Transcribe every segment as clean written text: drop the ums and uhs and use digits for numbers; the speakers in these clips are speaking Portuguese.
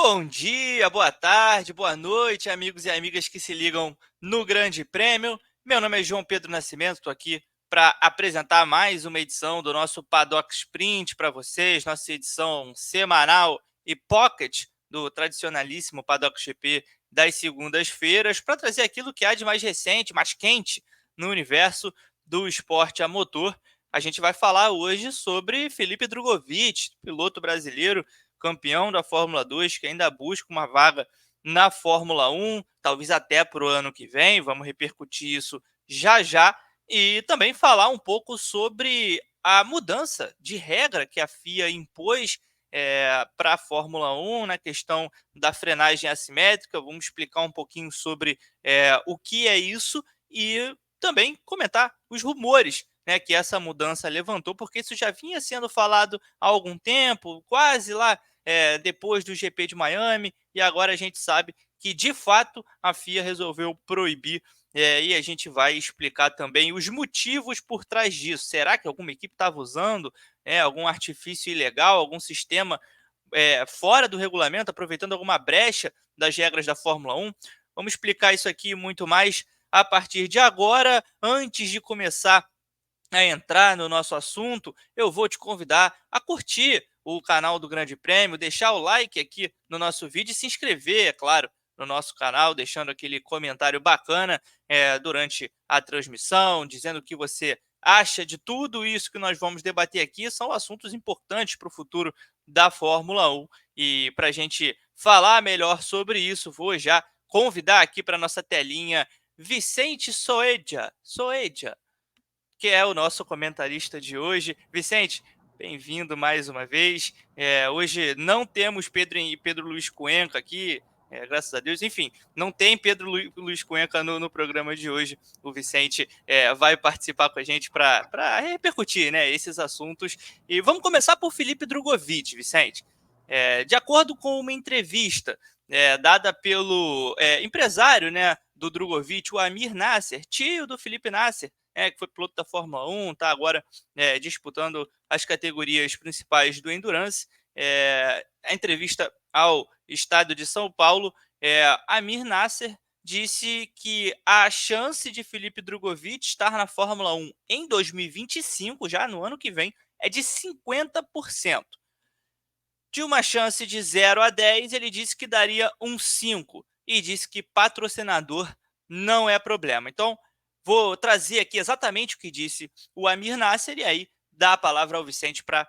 Bom dia, boa tarde, boa noite, amigos e amigas que se ligam no Grande Prêmio. Meu nome é João Pedro Nascimento, estou aqui para apresentar mais uma edição do nosso Paddock Sprint para vocês, nossa edição semanal e pocket do tradicionalíssimo Paddock GP das segundas-feiras, para trazer aquilo que há de mais recente, mais quente no universo do esporte a motor. A gente vai falar hoje sobre Felipe Drugovich, piloto brasileiro campeão da Fórmula 2, que ainda busca uma vaga na Fórmula 1, talvez até para o ano que vem. Vamos repercutir isso já já. E também falar um pouco sobre a mudança de regra que a FIA impôs para a Fórmula 1 na questão da frenagem assimétrica. Vamos explicar um pouquinho sobre o que é isso e também comentar os rumores, né, que essa mudança levantou, porque isso já vinha sendo falado há algum tempo, quase lá depois do GP de Miami, e agora a gente sabe que, de fato, a FIA resolveu proibir, e a gente vai explicar também os motivos por trás disso. Será que alguma equipe estava usando algum artifício ilegal, algum sistema fora do regulamento, aproveitando alguma brecha das regras da Fórmula 1? Vamos explicar isso aqui muito mais a partir de agora. Antes de começar a entrar no nosso assunto, eu vou te convidar a curtir o canal do Grande Prêmio, deixar o like aqui no nosso vídeo e se inscrever, é claro, no nosso canal, deixando aquele comentário bacana durante a transmissão, dizendo o que você acha de tudo isso que nós vamos debater aqui. São assuntos importantes para o futuro da Fórmula 1. E para a gente falar melhor sobre isso, vou já convidar aqui para a nossa telinha Vicente Soeja, que é o nosso comentarista de hoje. Vicente, bem-vindo mais uma vez. Hoje não temos Pedro Luiz Cuenca aqui, graças a Deus. Enfim, não tem Pedro Luiz Cuenca no programa de hoje. O Vicente vai participar com a gente para repercutir, né, esses assuntos. E vamos começar por Felipe Drugovich, Vicente. De acordo com uma entrevista dada pelo empresário, né, do Drugovich, o Amir Nasser, tio do Felipe Nasser, que foi piloto da Fórmula 1, está agora disputando as categorias principais do Endurance. A entrevista ao Estado de São Paulo, Amir Nasser disse que a chance de Felipe Drugovich estar na Fórmula 1 em 2025, já no ano que vem, é de 50%. De uma chance de 0 a 10, ele disse que daria um 5 e disse que patrocinador não é problema. Então, vou trazer aqui exatamente o que disse o Amir Nasser e aí dar a palavra ao Vicente para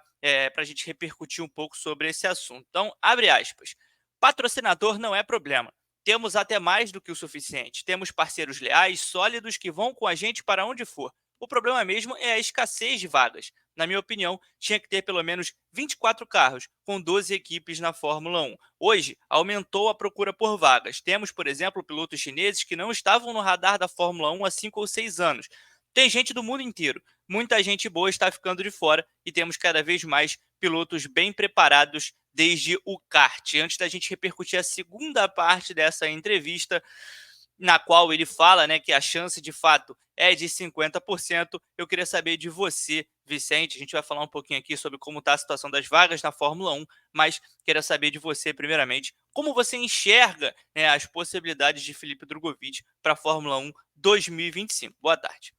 a gente repercutir um pouco sobre esse assunto. Então, abre aspas. Patrocinador não é problema. Temos até mais do que o suficiente. Temos parceiros leais, sólidos, que vão com a gente para onde for. O problema mesmo é a escassez de vagas. Na minha opinião, tinha que ter pelo menos 24 carros, com 12 equipes na Fórmula 1. Hoje, aumentou a procura por vagas. Temos, por exemplo, pilotos chineses que não estavam no radar da Fórmula 1 há 5 ou 6 anos. Tem gente do mundo inteiro. Muita gente boa está ficando de fora e temos cada vez mais pilotos bem preparados desde o kart. Antes da gente repercutir a segunda parte dessa entrevista, na qual ele fala, né, que a chance de fato é de 50%. Eu queria saber de você, Vicente. A gente vai falar um pouquinho aqui sobre como está a situação das vagas na Fórmula 1, mas queria saber de você, primeiramente, como você enxerga, né, as possibilidades de Felipe Drugovich para a Fórmula 1 2025. Boa tarde.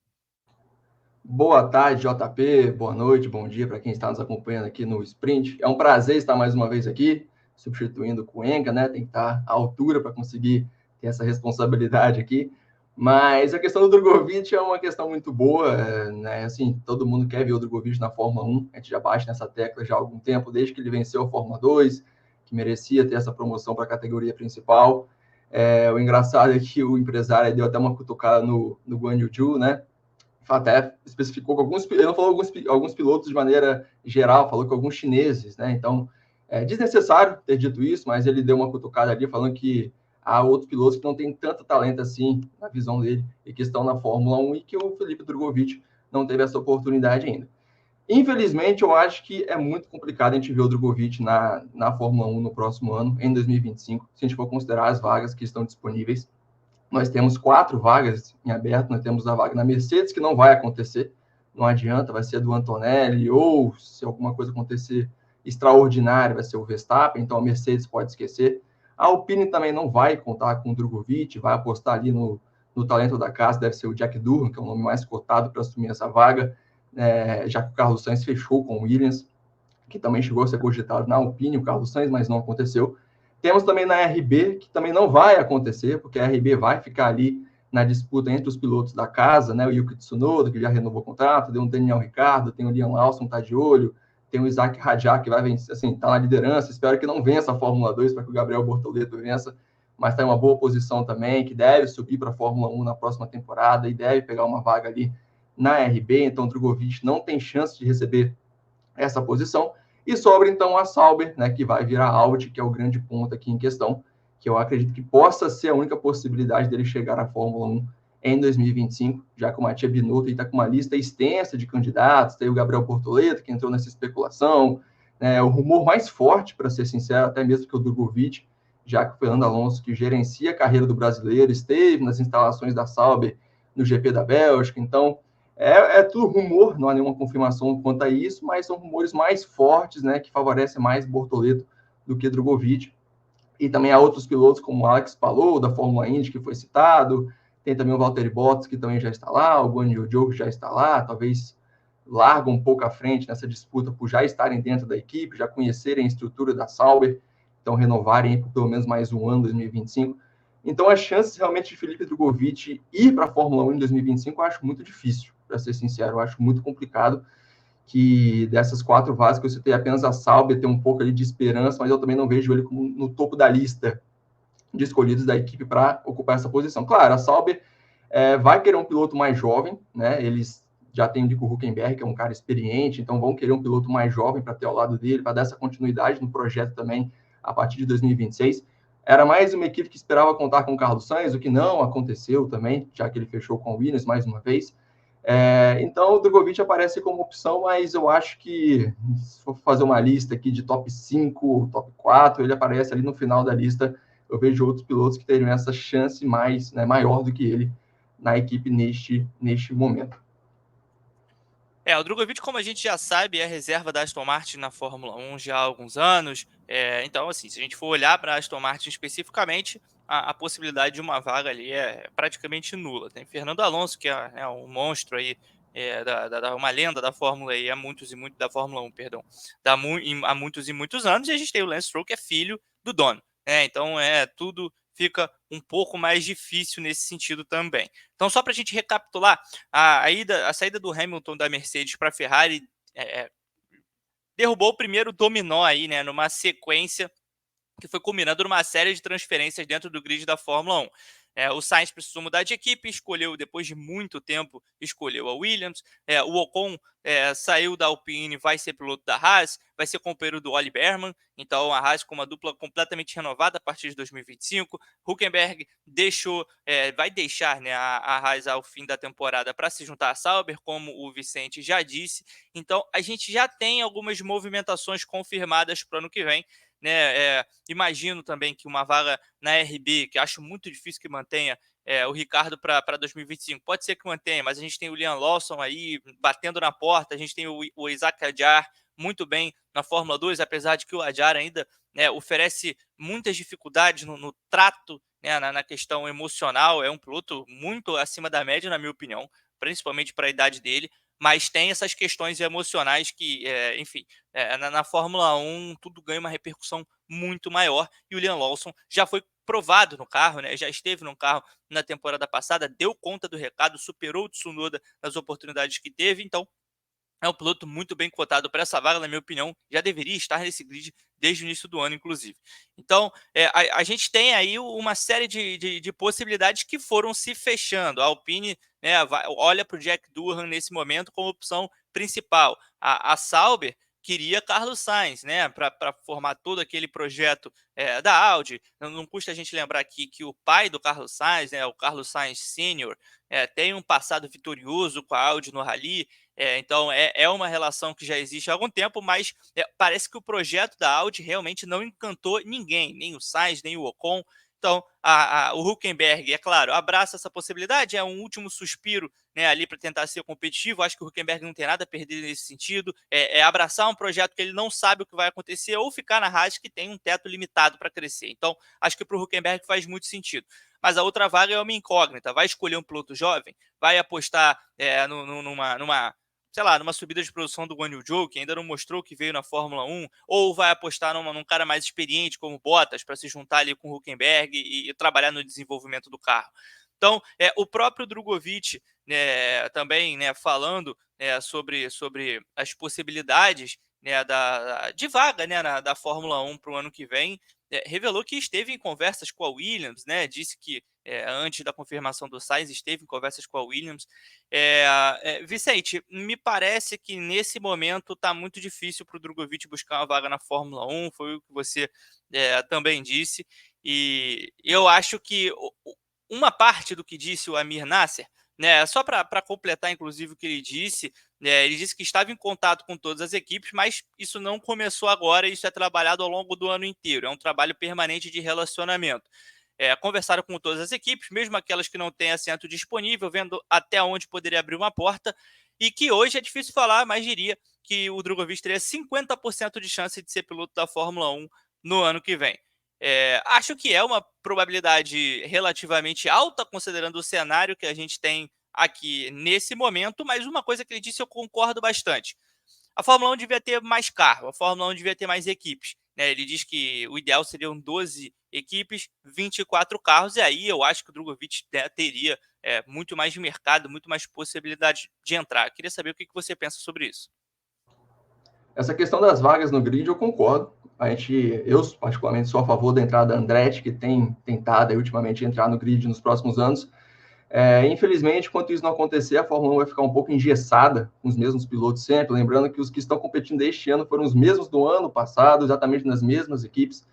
Boa tarde, JP. Boa noite, bom dia para quem está nos acompanhando aqui no Sprint. É um prazer estar mais uma vez aqui, substituindo o Cuenca, né? Tem que estar à altura para conseguir ter essa responsabilidade aqui. Mas a questão do Drugovich é uma questão muito boa, né? Assim, todo mundo quer ver o Drugovich na Fórmula 1. A gente já bate nessa tecla já há algum tempo, desde que ele venceu a Fórmula 2, que merecia ter essa promoção para a categoria principal. O engraçado é que o empresário deu até uma cutucada no Guan Yu Zhou, né? Até especificou que ele não falou alguns pilotos de maneira geral, falou que alguns chineses, né? Então, é desnecessário ter dito isso, mas ele deu uma cutucada ali falando que há outros pilotos que não têm tanto talento assim, na visão dele, e que estão na Fórmula 1 e que o Felipe Drugovich não teve essa oportunidade ainda. Infelizmente, eu acho que é muito complicado a gente ver o Drugovich na Fórmula 1 no próximo ano, em 2025, se a gente for considerar as vagas que estão disponíveis. Nós temos 4 vagas em aberto, nós temos a vaga na Mercedes, que não vai acontecer, não adianta, vai ser do Antonelli, ou se alguma coisa acontecer, extraordinária vai ser o Verstappen, então a Mercedes pode esquecer. A Alpine também não vai contar com o Drogovic, vai apostar ali no talento da casa, deve ser o Jack Durham, que é o nome mais cotado para assumir essa vaga, já que o Carlos Sainz fechou com o Williams, que também chegou a ser cogitado na Alpine, o Carlos Sainz, mas não aconteceu. Temos também na RB, que também não vai acontecer, porque a RB vai ficar ali na disputa entre os pilotos da casa, né? O Yuki Tsunoda, que já renovou o contrato, tem o Daniel Ricciardo, tem o Liam Lawson, tá de olho, tem o Isaac Hadjar, que vai vencer, assim, tá na liderança, espero que não vença a Fórmula 2 para que o Gabriel Bortoleto vença, mas está em uma boa posição também, que deve subir para a Fórmula 1 na próxima temporada e deve pegar uma vaga ali na RB, então o Drogovic não tem chance de receber essa posição, e sobra então a Sauber, né, que vai virar Audi, que é o grande ponto aqui em questão, que eu acredito que possa ser a única possibilidade dele chegar à Fórmula 1 em 2025, já que o Mattia Binotto está com uma lista extensa de candidatos, tem o Gabriel Bortoleto, que entrou nessa especulação, né, o rumor mais forte, para ser sincero, até mesmo que o Drogovic, já que o Fernando Alonso, que gerencia a carreira do brasileiro, esteve nas instalações da Sauber no GP da Bélgica, então tudo rumor, não há nenhuma confirmação quanto a isso, mas são rumores mais fortes, né, que favorecem mais Bortoleto do que Drogovic. E também há outros pilotos, como o Alex Palou, da Fórmula Indy, que foi citado, tem também o Valtteri Bottas, que também já está lá, o Guanyu Zhou, que já está lá, talvez larga um pouco à frente nessa disputa por já estarem dentro da equipe, já conhecerem a estrutura da Sauber, então renovarem por pelo menos mais um ano, 2025. Então, as chances realmente de Felipe Drogovic ir para a Fórmula 1 em 2025 eu acho muito difícil, para ser sincero, eu acho muito complicado que dessas 4 vagas que eu citei, apenas a Sauber tem um pouco ali de esperança, mas eu também não vejo ele como no topo da lista de escolhidos da equipe para ocupar essa posição. Claro, a Sauber vai querer um piloto mais jovem, né? Eles já têm o Nico Hülkenberg, que é um cara experiente, então vão querer um piloto mais jovem para ter ao lado dele, para dar essa continuidade no projeto também a partir de 2026. Era mais uma equipe que esperava contar com o Carlos Sainz, o que não aconteceu também, já que ele fechou com o Williams mais uma vez. Então o Drogovic aparece como opção, mas eu acho que se for fazer uma lista aqui de top 5, top 4, ele aparece ali no final da lista. Eu vejo outros pilotos que teriam essa chance mais, né, maior do que ele na equipe neste momento. O Drogovic, como a gente já sabe, é reserva da Aston Martin na Fórmula 1 já há alguns anos. Então, assim, se a gente for olhar para a Aston Martin especificamente, a possibilidade de uma vaga ali é praticamente nula. Tem Fernando Alonso, que é um monstro aí, uma lenda da Fórmula E, da Fórmula 1, perdão, há muitos e muitos anos, e a gente tem o Lance Stroll, que é filho do dono. Então, tudo fica um pouco mais difícil nesse sentido também. Então, só para a gente recapitular, a saída do Hamilton da Mercedes para a Ferrari derrubou o primeiro dominó aí, né, numa sequência que foi culminando numa série de transferências dentro do grid da Fórmula 1. O Sainz precisou mudar de equipe, escolheu, depois de muito tempo, escolheu a Williams. O Ocon saiu da Alpine, vai ser piloto da Haas, vai ser companheiro do Oli Berman. Então a Haas com uma dupla completamente renovada a partir de 2025. Hülkenberg vai deixar, né, a Haas ao fim da temporada para se juntar à Sauber, como o Vicente já disse. Então a gente já tem algumas movimentações confirmadas para o ano que vem. Imagino também que uma vaga na RB, que acho muito difícil que mantenha o Ricardo para 2025, pode ser que mantenha, mas a gente tem o Liam Lawson aí batendo na porta, a gente tem o Isaac Hadjar muito bem na Fórmula 2, apesar de que o Hadjar ainda oferece muitas dificuldades no trato, né, na questão emocional. É um piloto muito acima da média, na minha opinião, principalmente para a idade dele, mas tem essas questões emocionais que, enfim, na Fórmula 1 tudo ganha uma repercussão muito maior, e o Liam Lawson já foi provado no carro, né? Já esteve no carro na temporada passada, deu conta do recado, superou o Tsunoda nas oportunidades que teve, então é um piloto muito bem cotado para essa vaga, na minha opinião, já deveria estar nesse grid desde o início do ano, inclusive. Então, a gente tem aí uma série de possibilidades que foram se fechando. A Alpine, né, olha para o Jack Durham nesse momento como opção principal. A Sauber queria Carlos Sainz, né, para formar todo aquele projeto da Audi. Não custa a gente lembrar aqui que o pai do Carlos Sainz, né, o Carlos Sainz Sênior, tem um passado vitorioso com a Audi no Rally. Então é uma relação que já existe há algum tempo, mas parece que o projeto da Audi realmente não encantou ninguém, nem o Sainz, nem o Ocon. Então, o Hülkenberg, é claro, abraça essa possibilidade, é um último suspiro, né, ali para tentar ser competitivo. Acho que o Hülkenberg não tem nada a perder nesse sentido. É abraçar um projeto que ele não sabe o que vai acontecer ou ficar na Haas, que tem um teto limitado para crescer. Então, acho que para o Hülkenberg faz muito sentido. Mas a outra vaga é uma incógnita. Vai escolher um piloto jovem? Vai apostar numa sei lá, numa subida de produção do Guanyu Zhou, que ainda não mostrou que veio na Fórmula 1, ou vai apostar num cara mais experiente como Bottas para se juntar ali com o Hülkenberg e trabalhar no desenvolvimento do carro. Então, o próprio Drogovic, né, também, né, falando sobre as possibilidades, né, de vaga, né, da Fórmula 1 para o ano que vem, revelou que esteve em conversas com a Williams, né, disse que antes da confirmação do Sainz esteve em conversas com a Williams. Vicente, me parece que nesse momento está muito difícil para o Drogovic buscar uma vaga na Fórmula 1, foi o que você também disse, e eu acho que uma parte do que disse o Amir Nasser, né, só para completar, inclusive, o que ele disse que estava em contato com todas as equipes, mas isso não começou agora, isso é trabalhado ao longo do ano inteiro, é um trabalho permanente de relacionamento. Conversaram com todas as equipes, mesmo aquelas que não têm assento disponível, vendo até onde poderia abrir uma porta, e que hoje é difícil falar, mas diria que o Drogovic teria 50% de chance de ser piloto da Fórmula 1 no ano que vem. Acho que é uma probabilidade relativamente alta, considerando o cenário que a gente tem aqui nesse momento, mas uma coisa que ele disse eu concordo bastante. A Fórmula 1 devia ter mais carro, a Fórmula 1 devia ter mais equipes. Né? Ele diz que o ideal seriam 12 equipes, 24 carros, e aí eu acho que o Drogovic teria muito mais mercado, muito mais possibilidade de entrar. Queria saber o que você pensa sobre isso. Essa questão das vagas no grid, eu concordo. Eu particularmente sou a favor da entrada da Andretti, que tem tentado ultimamente entrar no grid nos próximos anos. Infelizmente, enquanto isso não acontecer, a Fórmula 1 vai ficar um pouco engessada com os mesmos pilotos sempre. Lembrando que os que estão competindo este ano foram os mesmos do ano passado, exatamente nas mesmas equipes.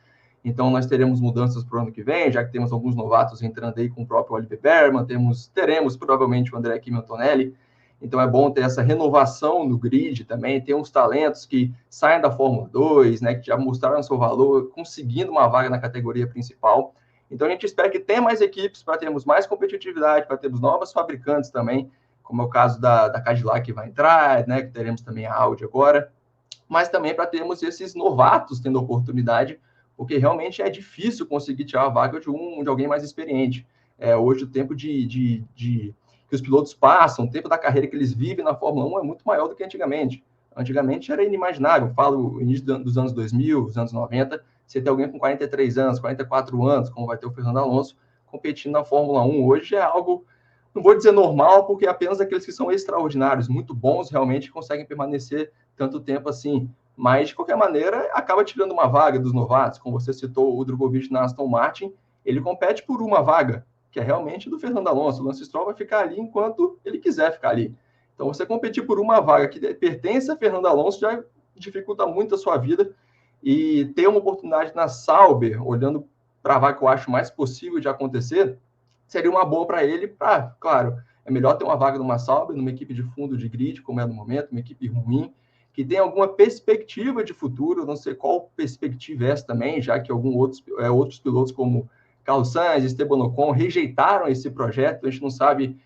Então, nós teremos mudanças para o ano que vem, já que temos alguns novatos entrando aí com o próprio Oliver Berman, teremos provavelmente o André Kimi Antonelli. Então, é bom ter essa renovação no grid também, ter uns talentos que saem da Fórmula 2, né, que já mostraram seu valor, conseguindo uma vaga na categoria principal. Então, a gente espera que tenha mais equipes para termos mais competitividade, para termos novos fabricantes também, como é o caso da Cadillac que vai entrar, né, que teremos também a Audi agora, mas também para termos esses novatos tendo oportunidade, porque realmente é difícil conseguir tirar a vaga de alguém mais experiente. Hoje, o tempo que os pilotos passam, o tempo da carreira que eles vivem na Fórmula 1 é muito maior do que antigamente. Antigamente era inimaginável, falo início dos anos 2000, dos anos 90, você ter alguém com 43 anos, 44 anos, como vai ter o Fernando Alonso, competindo na Fórmula 1. Hoje é algo, não vou dizer normal, porque apenas aqueles que são extraordinários, muito bons, realmente conseguem permanecer tanto tempo assim. Mas, de qualquer maneira, acaba tirando uma vaga dos novatos. Como você citou, o Drogovic na Aston Martin, ele compete por uma vaga, que é realmente do Fernando Alonso. O Lance Stroll vai ficar ali enquanto ele quiser ficar ali. Então, você competir por uma vaga que pertence a Fernando Alonso já dificulta muito a sua vida. E ter uma oportunidade na Sauber, olhando para a vaga que eu acho mais possível de acontecer, seria uma boa para ele. Claro, é melhor ter uma vaga numa Sauber, numa equipe de fundo de grid, como é no momento, uma equipe ruim, que tem alguma perspectiva de futuro. Não sei qual perspectiva é essa também, já que outros pilotos como Carlos Sainz, Esteban Ocon rejeitaram esse projeto. A gente não sabe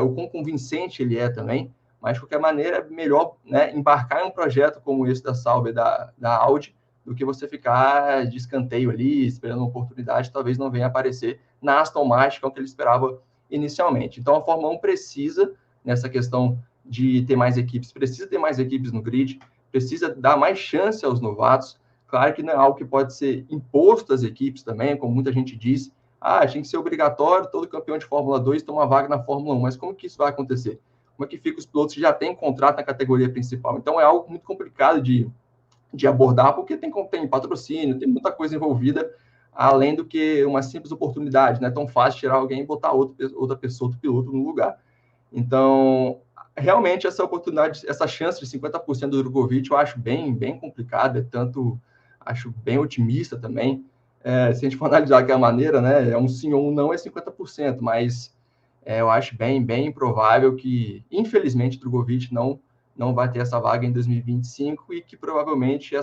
o quão convincente ele é também, mas de qualquer maneira é melhor, né, embarcar em um projeto como esse da Sauber, da Audi, do que você ficar de escanteio ali, esperando uma oportunidade, talvez não venha aparecer na Aston Martin, que é o que ele esperava inicialmente. Então a Fórmula 1 precisa, nessa questão de ter mais equipes, precisa ter mais equipes no grid, precisa dar mais chance aos novatos. Claro que não é algo que pode ser imposto às equipes também, como muita gente diz, tinha que ser obrigatório todo campeão de Fórmula 2 ter uma vaga na Fórmula 1, mas como que isso vai acontecer? Como é que fica os pilotos que já têm contrato na categoria principal? Então é algo muito complicado de abordar, porque tem patrocínio, tem muita coisa envolvida, além do que uma simples oportunidade. Não é tão fácil tirar alguém e botar outra pessoa, outro piloto no lugar. Então, realmente, essa oportunidade, essa chance de 50% do Drogovic, eu acho bem, bem complicada, acho bem otimista também. Se a gente for analisar aquela maneira, né, é um sim ou um não, é 50%, mas eu acho bem, bem improvável que, infelizmente, o Drogovic não vai ter essa vaga em 2025 e que provavelmente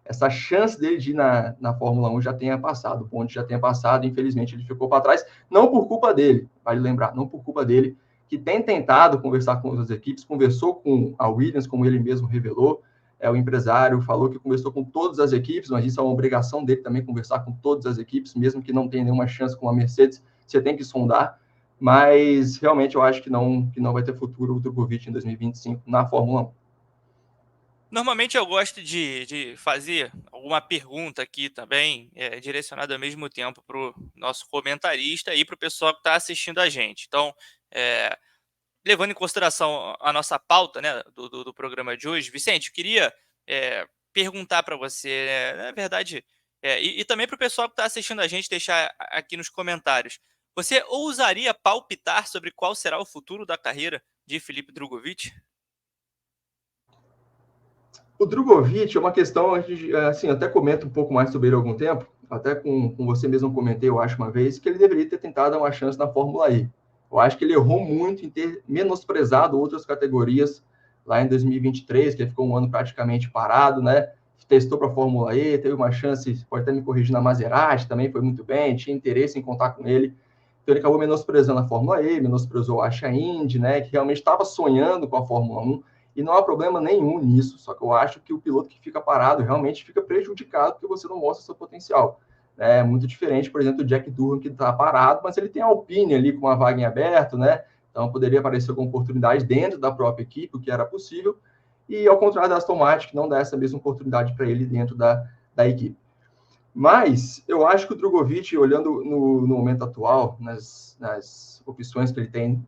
essa chance dele de ir na Fórmula 1 já tenha passado, o ponto já tenha passado, infelizmente ele ficou para trás, não por culpa dele, vale lembrar, não por culpa dele, que tem tentado conversar com outras equipes, conversou com a Williams, como ele mesmo revelou, o empresário falou que conversou com todas as equipes, mas isso é uma obrigação dele também conversar com todas as equipes, mesmo que não tenha nenhuma chance com a Mercedes, você tem que sondar, mas realmente eu acho que não vai ter futuro o Drogovic em 2025 na Fórmula 1. Normalmente eu gosto de fazer alguma pergunta aqui também, direcionada ao mesmo tempo para o nosso comentarista e para o pessoal que está assistindo a gente. Então, é, levando em consideração a nossa pauta, né, do programa de hoje, Vicente, eu queria perguntar para você, na verdade, e também para o pessoal que está assistindo a gente, deixar aqui nos comentários. Você ousaria palpitar sobre qual será o futuro da carreira de Felipe Drogovic? O Drogovic é uma questão, assim, até comento um pouco mais sobre ele há algum tempo, até com você mesmo comentei, eu acho uma vez, que ele deveria ter tentado uma chance na Fórmula E. Eu acho que ele errou muito em ter menosprezado outras categorias lá em 2023, que ele ficou um ano praticamente parado, né? Testou para a Fórmula E, teve uma chance, pode até me corrigir, na Maserati, também foi muito bem, tinha interesse em contar com ele. Então ele acabou menosprezando a Fórmula E, menosprezou a Indy, né? Que realmente estava sonhando com a Fórmula 1 e não há problema nenhum nisso, só que eu acho que o piloto que fica parado realmente fica prejudicado porque você não mostra seu potencial. É muito diferente, por exemplo, do Jack Durham, que está parado, mas ele tem a Alpine ali com uma vaga em aberto, né? Então poderia aparecer com oportunidade dentro da própria equipe, o que era possível, e ao contrário da Aston Martin, que não dá essa mesma oportunidade para ele dentro da equipe. Mas eu acho que o Drogovic, olhando no momento atual, nas opções que ele tem,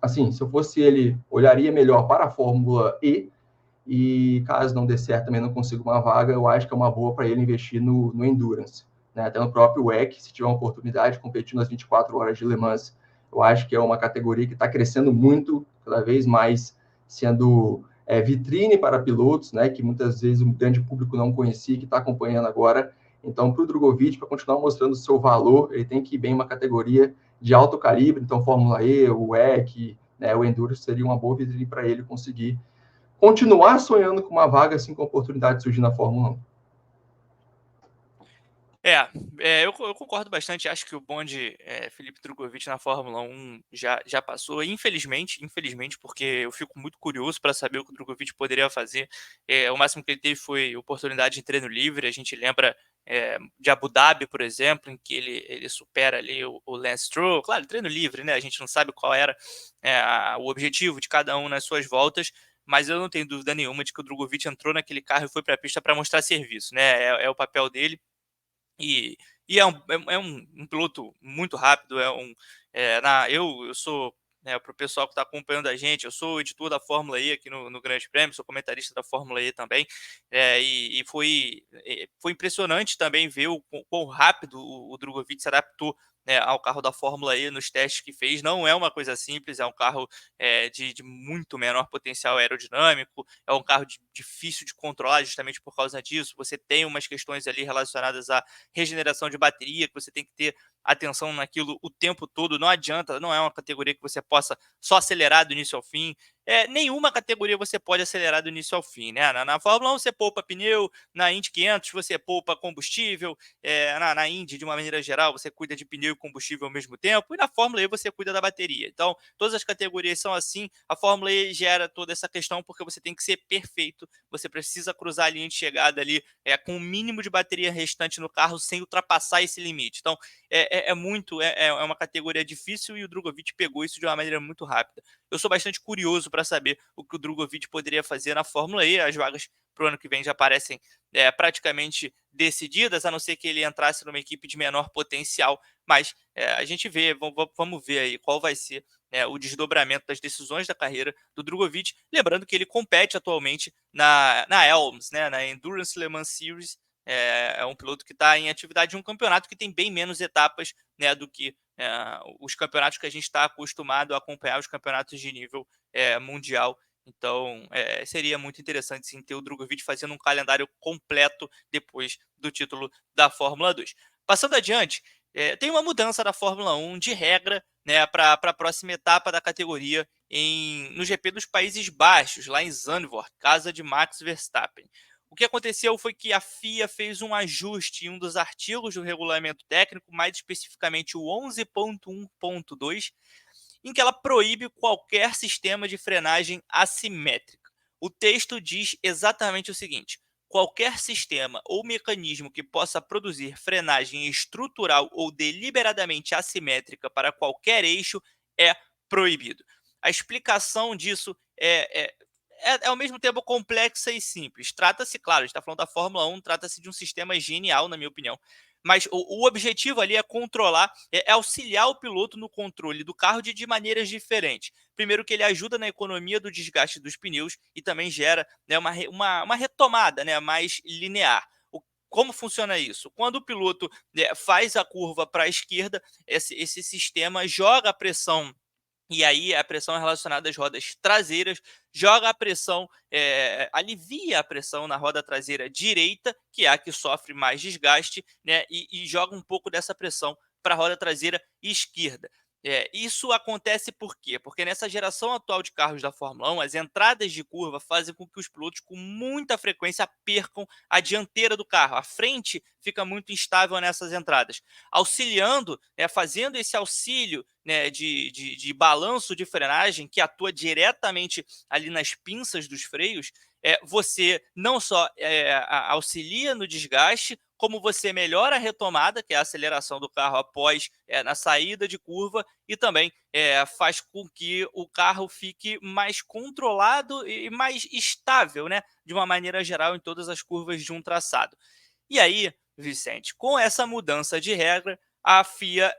assim, se eu fosse ele, olharia melhor para a Fórmula E caso não dê certo, também não consiga uma vaga, eu acho que é uma boa para ele investir no Endurance. Né? Até no próprio WEC, se tiver uma oportunidade de competir nas 24 horas de Le Mans, eu acho que é uma categoria que está crescendo muito, cada vez mais sendo vitrine para pilotos, né? Que muitas vezes o grande público não conhecia, que está acompanhando agora. Então, para o Drogovic, para continuar mostrando o seu valor, ele tem que ir bem em uma categoria de alto calibre, então Fórmula E, o WEC, né, o Endurance seria uma boa vitrine para ele conseguir continuar sonhando com uma vaga assim com a oportunidade de surgir na Fórmula 1. Eu concordo bastante. Acho que o bonde Felipe Drogovic na Fórmula 1 já passou, infelizmente, porque eu fico muito curioso para saber o que o Drogovic poderia fazer. O máximo que ele teve foi oportunidade de treino livre. A gente lembra de Abu Dhabi, por exemplo, em que ele supera ali o Lance Stroll. Claro, treino livre, né? A gente não sabe qual era o objetivo de cada um nas suas voltas, mas eu não tenho dúvida nenhuma de que o Drogovic entrou naquele carro e foi para a pista para mostrar serviço, né? É o papel dele. E, e é um piloto muito rápido. Eu sou, né, para o pessoal que está acompanhando a gente, eu sou editor da Fórmula E aqui no Grande Prêmio, sou comentarista da Fórmula E também, foi impressionante também ver o quão rápido o Drogovic se adaptou, né, ao carro da Fórmula E nos testes que fez. Não é uma coisa simples, é um carro de muito menor potencial aerodinâmico, é um carro difícil de controlar justamente por causa disso. Você tem umas questões ali relacionadas a regeneração de bateria, que você tem que ter atenção naquilo o tempo todo. Não adianta, não é uma categoria que você possa só acelerar do início ao fim. Nenhuma categoria você pode acelerar do início ao fim, né? Na Fórmula 1 você poupa pneu, na Indy 500 você poupa combustível, na Indy, de uma maneira geral, você cuida de pneu e combustível ao mesmo tempo, e na Fórmula E você cuida da bateria. Então, todas as categorias são assim. A Fórmula E gera toda essa questão porque você tem que ser perfeito, você precisa cruzar a linha de chegada ali com o mínimo de bateria restante no carro sem ultrapassar esse limite. Então, é uma categoria difícil e o Drogovic pegou isso de uma maneira muito rápida. Eu sou bastante curioso para saber o que o Drogovic poderia fazer na Fórmula E. As vagas para o ano que vem já parecem praticamente decididas, a não ser que ele entrasse numa equipe de menor potencial. Mas a gente vamos ver aí qual vai ser o desdobramento das decisões da carreira do Drogovic. Lembrando que ele compete atualmente na ELMS, né, na Endurance Le Mans Series. É um piloto que está em atividade de um campeonato que tem bem menos etapas, né, do que os campeonatos que a gente está acostumado a acompanhar, os campeonatos de nível mundial. Então, seria muito interessante sim ter o Drogovic fazendo um calendário completo depois do título da Fórmula 2. Passando adiante, tem uma mudança da Fórmula 1 de regra, né, para a próxima etapa da categoria no GP dos Países Baixos, lá em Zandvoort, casa de Max Verstappen. O que aconteceu foi que a FIA fez um ajuste em um dos artigos do regulamento técnico, mais especificamente o 11.1.2, em que ela proíbe qualquer sistema de frenagem assimétrica. O texto diz exatamente o seguinte: qualquer sistema ou mecanismo que possa produzir frenagem estrutural ou deliberadamente assimétrica para qualquer eixo é proibido. A explicação disso é ao mesmo tempo complexa e simples. Trata-se, claro, a gente está falando da Fórmula 1, trata-se de um sistema genial, na minha opinião. Mas o objetivo ali é controlar, é auxiliar o piloto no controle do carro de maneiras diferentes. Primeiro que ele ajuda na economia do desgaste dos pneus e também gera, né, uma retomada, né, mais linear. Como funciona isso? Quando o piloto, né, faz a curva para a esquerda, esse sistema joga a pressão, e aí a pressão é relacionada às rodas traseiras, joga a pressão, alivia a pressão na roda traseira direita, que é a que sofre mais desgaste, né, e joga um pouco dessa pressão para a roda traseira esquerda. Isso acontece por quê? Porque nessa geração atual de carros da Fórmula 1, as entradas de curva fazem com que os pilotos com muita frequência percam a dianteira do carro. A frente fica muito instável nessas entradas. Auxiliando, fazendo esse auxílio, né, de balanço de frenagem que atua diretamente ali nas pinças dos freios, você não só auxilia no desgaste, como você melhora a retomada, que é a aceleração do carro após na saída de curva, e também faz com que o carro fique mais controlado e mais estável, né, de uma maneira geral, em todas as curvas de um traçado. E aí, Vicente, com essa mudança de regra, a FIA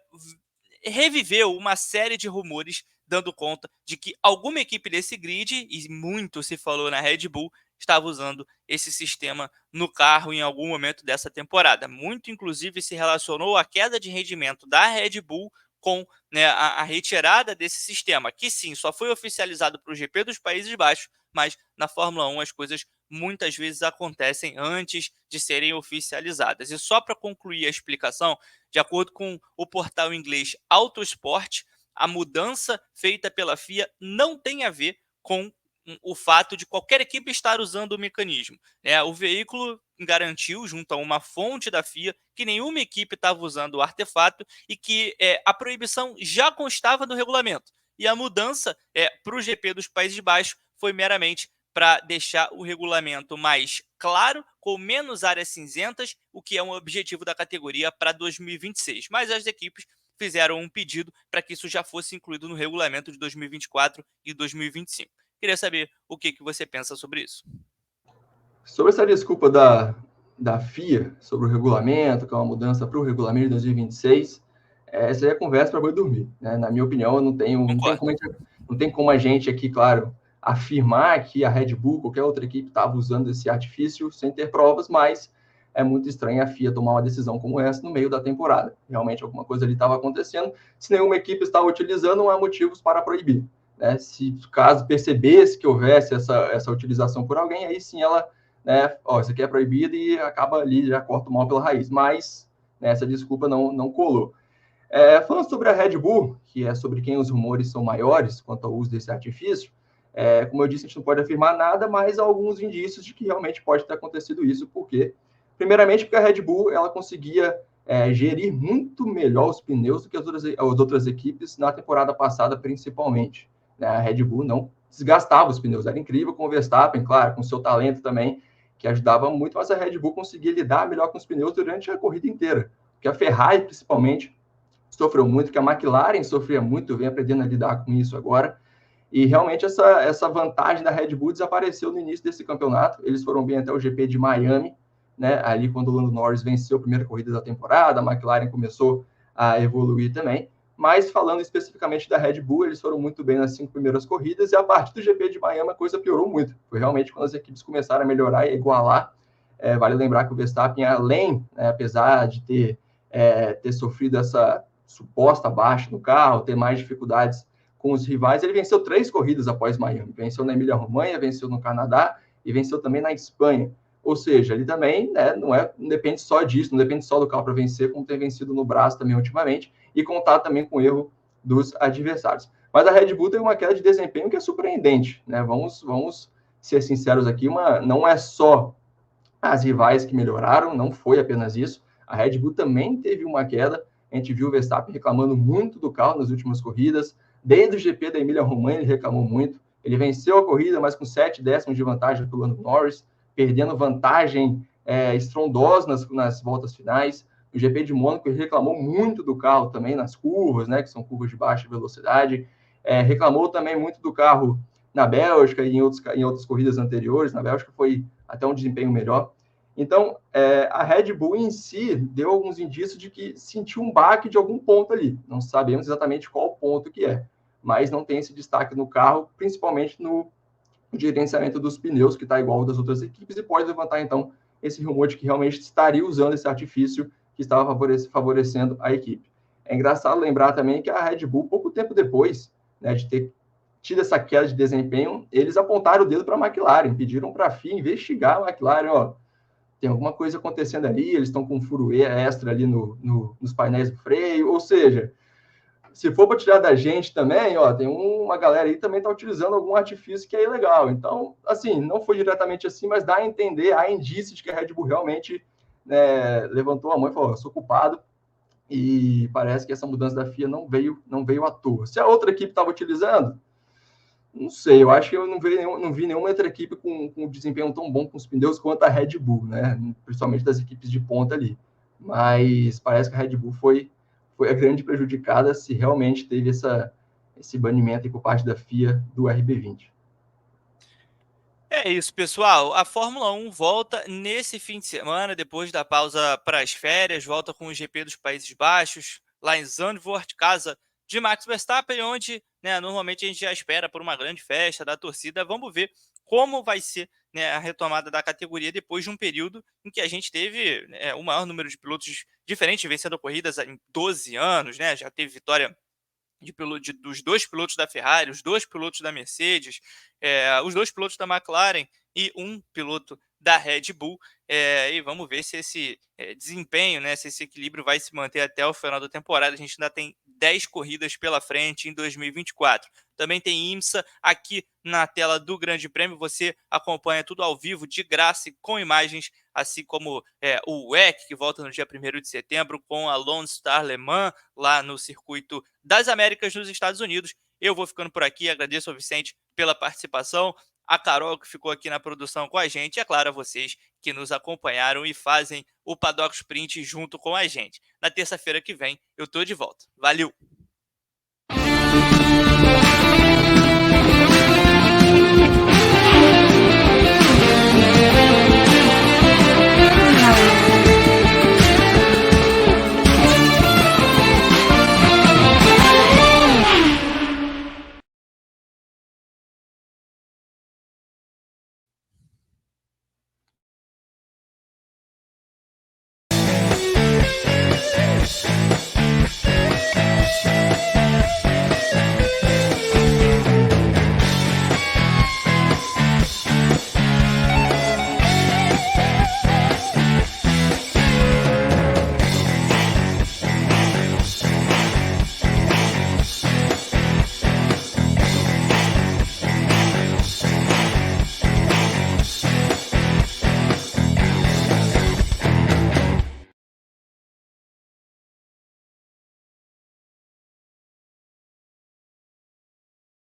reviveu uma série de rumores dando conta de que alguma equipe desse grid, e muito se falou na Red Bull, estava usando esse sistema no carro em algum momento dessa temporada. Muito, inclusive, se relacionou à queda de rendimento da Red Bull com, né, a retirada desse sistema, que sim, só foi oficializado para o GP dos Países Baixos, mas na Fórmula 1 as coisas muitas vezes acontecem antes de serem oficializadas. E só para concluir a explicação, de acordo com o portal inglês Autosport, a mudança feita pela FIA não tem a ver com o fato de qualquer equipe estar usando o mecanismo. O veículo garantiu, junto a uma fonte da FIA, que nenhuma equipe estava usando o artefato e que a proibição já constava no regulamento. E a mudança para o GP dos Países Baixos foi meramente para deixar o regulamento mais claro, com menos áreas cinzentas, o que é um objetivo da categoria para 2026. Mas as equipes fizeram um pedido para que isso já fosse incluído no regulamento de 2024 e 2025. Queria saber o que você pensa sobre isso. Sobre essa desculpa da FIA sobre o regulamento, que é uma mudança para o regulamento de 2026, essa é a conversa para boi dormir. Né? Na minha opinião, não tem como a gente aqui, claro, afirmar que a Red Bull, qualquer outra equipe, estava usando esse artifício sem ter provas, mas é muito estranho a FIA tomar uma decisão como essa no meio da temporada. Realmente alguma coisa ali estava acontecendo. Se nenhuma equipe estava utilizando, não há motivos para proibir. Né? Se caso percebesse que houvesse essa utilização por alguém, aí sim ela, né, isso aqui é proibido, e acaba ali, já corta o mal pela raiz. Mas, né, essa desculpa não colou. Falando sobre a Red Bull, que é sobre quem os rumores são maiores quanto ao uso desse artifício, como eu disse, a gente não pode afirmar nada, mas há alguns indícios de que realmente pode ter acontecido isso. Por quê? Primeiramente, porque a Red Bull ela conseguia gerir muito melhor os pneus do que as outras equipes na temporada passada, principalmente. Né? A Red Bull não desgastava os pneus, era incrível com o Verstappen, claro, com seu talento também, que ajudava muito, mas a Red Bull conseguia lidar melhor com os pneus durante a corrida inteira. Porque a Ferrari, principalmente, sofreu muito, que a McLaren sofria muito, vem aprendendo a lidar com isso agora. E realmente essa vantagem da Red Bull desapareceu no início desse campeonato. Eles foram bem até o GP de Miami, né? Ali quando o Lando Norris venceu a primeira corrida da temporada, a McLaren começou a evoluir também. Mas falando especificamente da Red Bull, eles foram muito bem nas 5 primeiras corridas, e a partir do GP de Miami a coisa piorou muito. Foi realmente quando as equipes começaram a melhorar e igualar. Vale lembrar que o Verstappen, além, né, apesar de ter sofrido essa suposta baixa no carro, ter mais dificuldades com os rivais, ele venceu 3 corridas após Miami. Venceu na Emília-Romanha, venceu no Canadá e venceu também na Espanha. Ou seja, ele também, né, não depende só disso, não depende só do carro para vencer, como tem vencido no Brás também ultimamente, e contar também com o erro dos adversários. Mas a Red Bull tem uma queda de desempenho que é surpreendente. Né? Vamos ser sinceros aqui, não é só as rivais que melhoraram, não foi apenas isso. A Red Bull também teve uma queda. A gente viu o Verstappen reclamando muito do carro nas últimas corridas. Desde o GP da Emília-Romanha, ele reclamou muito. Ele venceu a corrida, mas com 7 décimos de vantagem pelo Lando Norris, perdendo vantagem estrondosa nas voltas finais. No GP de Mônaco, ele reclamou muito do carro também nas curvas, né, que são curvas de baixa velocidade. Reclamou também muito do carro na Bélgica e em outras corridas anteriores. Na Bélgica foi até um desempenho melhor. Então, a Red Bull em si deu alguns indícios de que sentiu um baque de algum ponto ali. Não sabemos exatamente qual ponto que é, mas não tem esse destaque no carro, principalmente no gerenciamento dos pneus, que está igual ao das outras equipes, e pode levantar, então, esse rumor de que realmente estaria usando esse artifício que estava favorecendo a equipe. É engraçado lembrar também que a Red Bull, pouco tempo depois, né, de ter tido essa queda de desempenho, eles apontaram o dedo para a McLaren, pediram para a FIA investigar a McLaren, ó, tem alguma coisa acontecendo ali, eles estão com um furo extra ali nos painéis do freio, ou seja, se for para tirar da gente também, ó, tem uma galera aí que também está utilizando algum artifício que é ilegal. Então, assim, não foi diretamente assim, mas dá a entender, há indícios de que a Red Bull realmente, né, levantou a mão e falou, sou culpado, e parece que essa mudança da FIA não veio à toa. Se a outra equipe estava utilizando, não sei, eu acho que eu não vi nenhuma outra equipe com um desempenho tão bom com os pneus quanto a Red Bull, né? Principalmente das equipes de ponta ali. Mas parece que a Red Bull foi a grande prejudicada se realmente teve esse banimento por parte da FIA do RB20. É isso, pessoal. A Fórmula 1 volta nesse fim de semana, depois da pausa para as férias, volta com o GP dos Países Baixos, lá em Zandvoort, casa de Max Verstappen, onde, né, normalmente a gente já espera por uma grande festa da torcida. Vamos ver como vai ser, né, a retomada da categoria depois de um período em que a gente teve, né, o maior número de pilotos diferentes vencendo corridas em 12 anos, né? Já teve vitória dos dois pilotos da Ferrari, os dois pilotos da Mercedes, os dois pilotos da McLaren e um piloto da Red Bull. E vamos ver se esse desempenho, né, se esse equilíbrio vai se manter até o final da temporada. A gente ainda tem 10 corridas pela frente em 2024. Também tem IMSA aqui na tela do Grande Prêmio. Você acompanha tudo ao vivo, de graça e com imagens, assim como o WEC, que volta no dia 1º de setembro, com a Lone Star Le Mans, lá no circuito das Américas, nos Estados Unidos. Eu vou ficando por aqui, agradeço ao Vicente pela participação, a Carol, que ficou aqui na produção com a gente, e é claro, a vocês que nos acompanharam e fazem o Paddock Sprint junto com a gente. Na terça-feira que vem, eu tô de volta. Valeu!